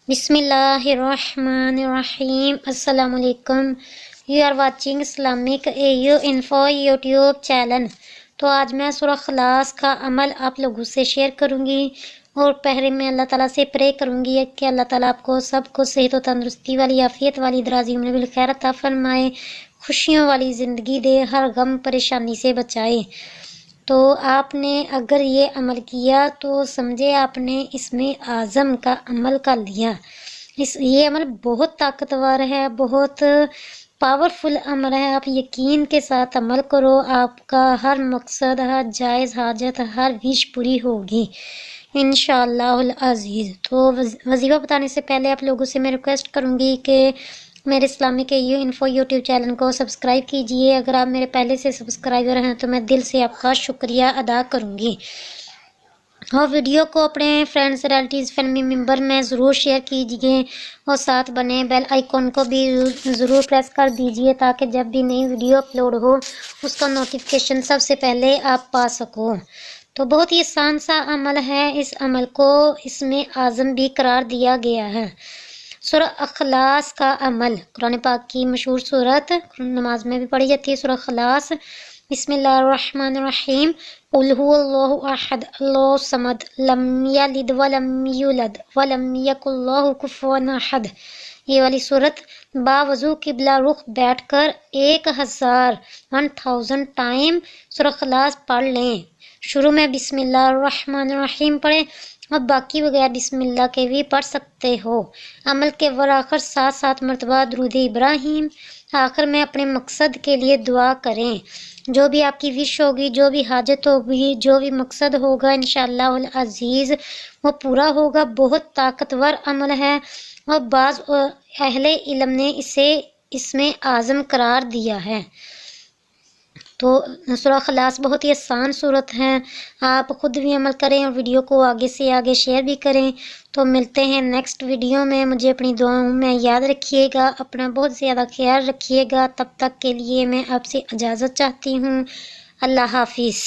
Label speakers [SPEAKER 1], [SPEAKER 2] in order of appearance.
[SPEAKER 1] بسم اللہ الرحمن الرحیم۔ السلام علیکم۔ You are watching Islamic AU info YouTube channel. تو آج میں سورہ اخلاص کا عمل آپ لوگوں سے شیئر کروں گی، اور پہلے میں اللہ تعالیٰ سے پرے کروں گی کہ اللہ تعالیٰ آپ کو سب کو صحت و تندرستی والی، عافیت والی، دراز عمر بالخیر عطا فرمائے، خوشیوں والی زندگی دے، ہر غم پریشانی سے بچائے۔ تو آپ نے اگر یہ عمل کیا تو سمجھے آپ نے اس میں اعظم کا عمل کر لیا۔ یہ عمل بہت طاقتور ہے، بہت پاورفل عمل ہے۔ آپ یقین کے ساتھ عمل کرو، آپ کا ہر مقصد، ہر جائز حاجت، ہر وش پوری ہوگی انشاءاللہ العزیز۔ تو وظیفہ بتانے سے پہلے آپ لوگوں سے میں ریکویسٹ کروں گی کہ میرے Islamic AU info YouTube channel کو سبسکرائب کیجئے۔ اگر آپ میرے پہلے سے سبسکرائبر ہیں تو میں دل سے آپ کا شکریہ ادا کروں گی، اور ویڈیو کو اپنے فرینڈز، ریلیٹیوز، فیملی ممبر میں ضرور شیئر کیجئے، اور ساتھ بنے بیل آئیکن کو بھی ضرور پریس کر دیجئے تاکہ جب بھی نئی ویڈیو اپلوڈ ہو اس کا نوٹیفیکیشن سب سے پہلے آپ پا سکو۔ تو بہت ہی آسان سا عمل ہے، اس عمل کو اس میں اعظم بھی قرار دیا گیا ہے۔ سورہ اخلاص کا عمل قرآن پاک کی مشہور سورت، نماز میں بھی پڑھی جاتی ہے سورہ اخلاص۔ بسم اللہ الرحمن الرحیم۔ قل هو اللہ احد اللہ الصمد لم یلد ولم یولد ولم یکن له کفوا احد۔ یہ والی سورت باوضو قبلہ رخ بیٹھ کر 1000 ٹائم سورہ اخلاص پڑھ لیں۔ شروع میں بسم اللہ الرحمن الرحیم پڑھیں، اور باقی بغیر بسم اللہ کے بھی پڑھ سکتے ہو۔ عمل کے وراخر 7 مرتبہ درود ابراہیم، آخر میں اپنے مقصد کے لیے دعا کریں۔ جو بھی آپ کی وش ہوگی، جو بھی حاجت ہوگی، جو بھی مقصد ہوگا انشاءاللہ العزیز وہ پورا ہوگا۔ بہت طاقتور عمل ہے، اور بعض اہل علم نے اسے اس میں اعظم قرار دیا ہے۔ تو سورہ اخلاص بہت ہی آسان صورت ہے، آپ خود بھی عمل کریں اور ویڈیو کو آگے سے آگے شیئر بھی کریں۔ تو ملتے ہیں نیکسٹ ویڈیو میں، مجھے اپنی دعاؤں میں یاد رکھیے گا، اپنا بہت زیادہ خیال رکھیے گا۔ تب تک کے لیے میں آپ سے اجازت چاہتی ہوں۔ اللہ حافظ۔